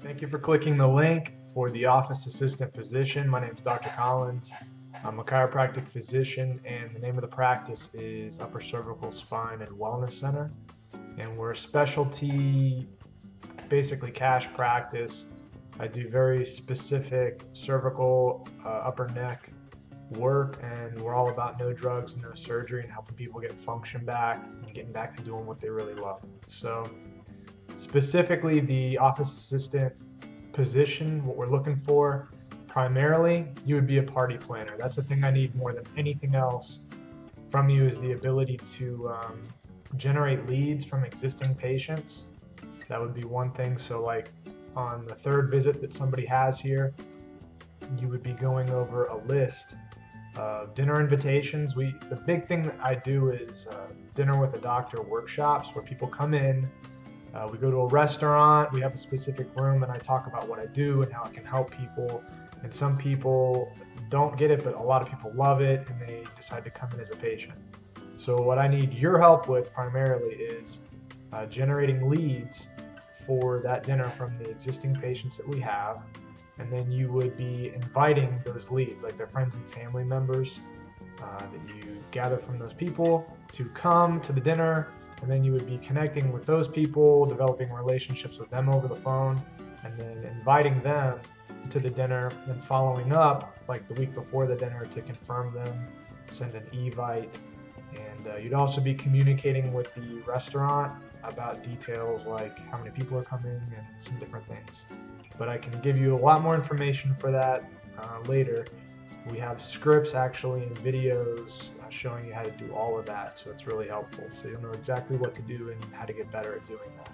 Thank you for clicking the link for the office assistant position. My name is Dr. Collins. I'm a chiropractic physician, and the name of the practice is Upper Cervical Spine and Wellness Center. And we're a specialty, basically cash practice. I do very specific cervical, upper neck work, and we're all about no drugs, no surgery, and helping people get function back and getting back to doing what they really love. So specifically the office assistant position, what we're looking for, primarily, you would be a party planner. That's the thing I need more than anything else from you, is the ability to generate leads from existing patients. That would be one thing. So like on the third visit that somebody has here, you would be going over a list of dinner invitations. The big thing that I do is dinner with a doctor workshops, where people come in. We go to a restaurant, we have a specific room, and I talk about what I do and how it can help people. And some people don't get it, but a lot of people love it, and they decide to come in as a patient. So what I need your help with primarily is generating leads for that dinner from the existing patients that we have. And then you would be inviting those leads, like their friends and family members, that you gather from those people to come to the dinner. And then you would be connecting with those people, developing relationships with them over the phone, and then inviting them to the dinner, and following up like the week before the dinner to confirm them, send an evite. And you'd also be communicating with the restaurant about details like how many people are coming and some different things. But I can give you a lot more information for that later. We have scripts actually and videos showing you how to do all of that, so it's really helpful. So you'll know exactly what to do and how to get better at doing that.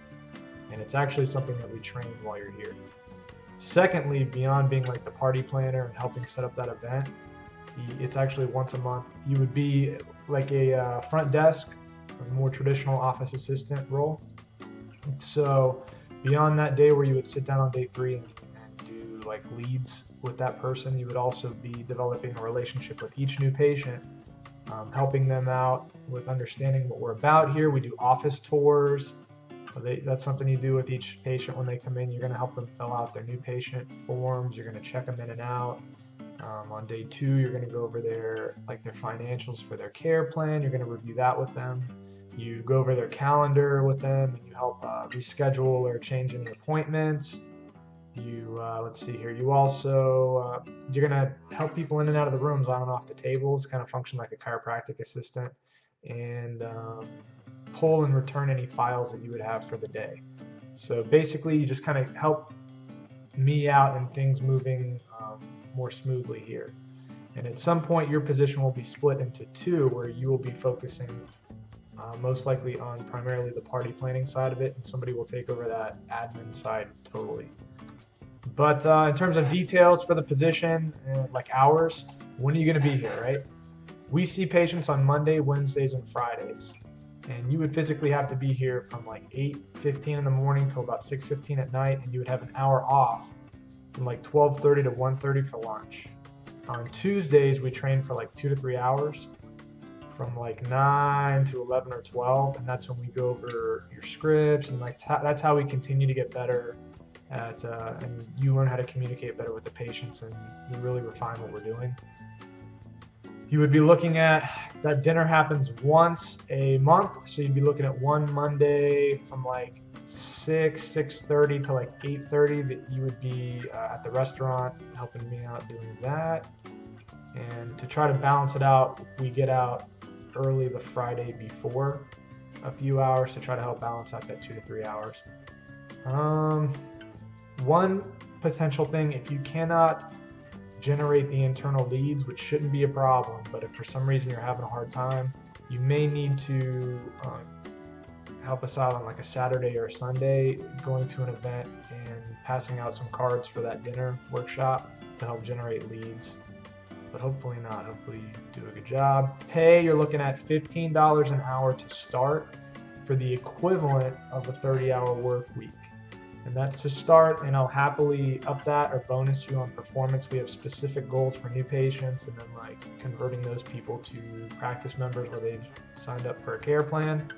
And it's actually something that we train while you're here. Secondly, beyond being like the party planner and helping set up that event, it's actually once a month. You would be like a front desk, a more traditional office assistant role. So beyond that day where you would sit down on day 3 and do like leads with that person, you would also be developing a relationship with each new patient, helping them out with understanding what we're about here. We do office tours. That's something you do with each patient when they come in. You're going to help them fill out their new patient forms. You're going to check them in and out. On day 2, you're going to go over their financials for their care plan. You're going to review that with them. You go over their calendar with them, and you help reschedule or change any appointments. Let's see here. You also, you're going to help people in and out of the rooms, on and off the tables, kind of function like a chiropractic assistant, and pull and return any files that you would have for the day. So basically, you just kind of help me out and things moving more smoothly here. And at some point, your position will be split into 2, where you will be focusing most likely on primarily the party planning side of it, and somebody will take over that admin side totally. But in terms of details for the position, like hours, when are you going to be here, right? We see patients on Monday, Wednesdays, and Fridays. And you would physically have to be here from like 8:15 in the morning till about 6:15 at night, and you would have an hour off from like 12:30 to 1:30 for lunch. On Tuesdays, we train for like 2 to 3 hours, from like 9 to 11 or 12, and that's when we go over your scripts, and like that's how we continue to get better at, and you learn how to communicate better with the patients, and we really refine what we're doing. You would be looking at, that dinner happens once a month, so you'd be looking at one Monday from like 6:30 to like 8:30 that you would be at the restaurant helping me out doing that. And to try to balance it out, we get out early the Friday before a few hours to try to help balance out that 2 to 3 hours. One potential thing, if you cannot generate the internal leads, which shouldn't be a problem, but if for some reason you're having a hard time, you may need to help us out on like a Saturday or a Sunday, going to an event and passing out some cards for that dinner workshop to help generate leads. But hopefully not. Hopefully you do a good job. Pay, you're looking at $15 an hour to start for the equivalent of a 30-hour work week. And that's to start, and I'll happily up that or bonus you on performance. We have specific goals for new patients, and then like converting those people to practice members where they've signed up for a care plan.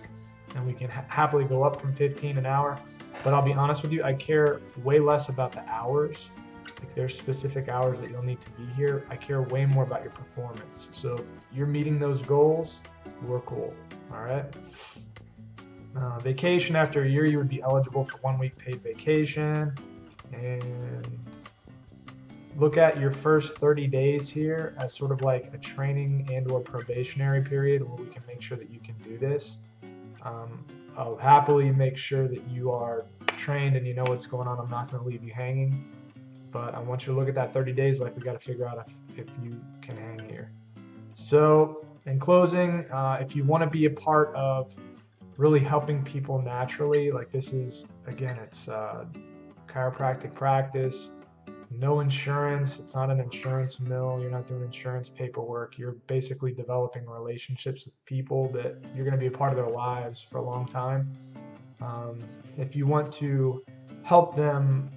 And we can happily go up from 15 an hour. But I'll be honest with you, I care way less about the hours. Like there's specific hours that you'll need to be here. I care way more about your performance. So if you're meeting those goals, we're cool. All right. Vacation, after a year, you would be eligible for 1 week paid vacation. And look at your first 30 days here as sort of like a training and or probationary period where we can make sure that you can do this. I'll happily make sure that you are trained and you know what's going on. I'm not going to leave you hanging, but I want you to look at that 30 days like we got to figure out if you can hang here. So in closing, if you want to be a part of really helping people naturally, like this is, again, it's chiropractic practice. No insurance. It's not an insurance mill. You're not doing insurance paperwork. You're basically developing relationships with people that you're going to be a part of their lives for a long time. If you want to help them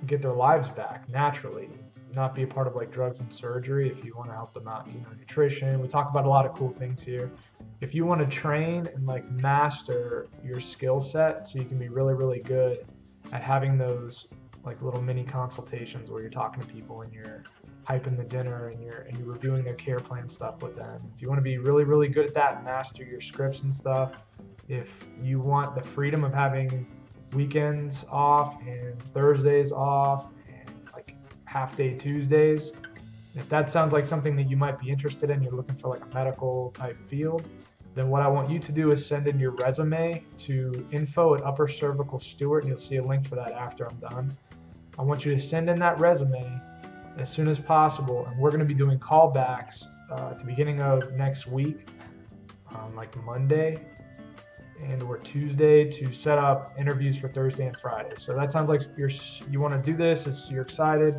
get their lives back naturally, not be a part of like drugs and surgery, if you want to help them out, nutrition. We talk about a lot of cool things here. If you want to train and like master your skill set so you can be really, really good at having those like little mini consultations where you're talking to people and you're hyping the dinner and you're reviewing their care plan stuff with them. If you want to be really, really good at that and master your scripts and stuff, if you want the freedom of having weekends off and Thursdays off and like half day Tuesdays, if that sounds like something that you might be interested in, you're looking for like a medical type field, then what I want you to do is send in your resume to info@uppercervicalstewart, and you'll see a link for that after I'm done. I want you to send in that resume as soon as possible, and we're going to be doing callbacks at the beginning of next week, like Monday and or Tuesday, to set up interviews for Thursday and Friday. So that sounds like you want to do this, you're excited,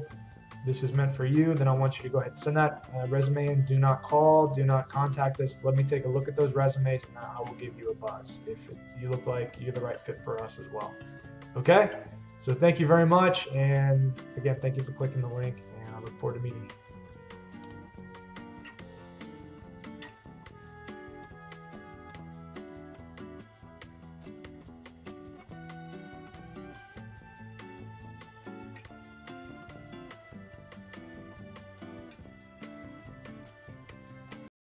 this is meant for you, then I want you to go ahead and send that resume in. Do not call, do not contact us. Let me take a look at those resumes and I will give you a buzz if you look like you're the right fit for us as well. Okay? So thank you very much, and again, thank you for clicking the link, and I look forward to meeting you.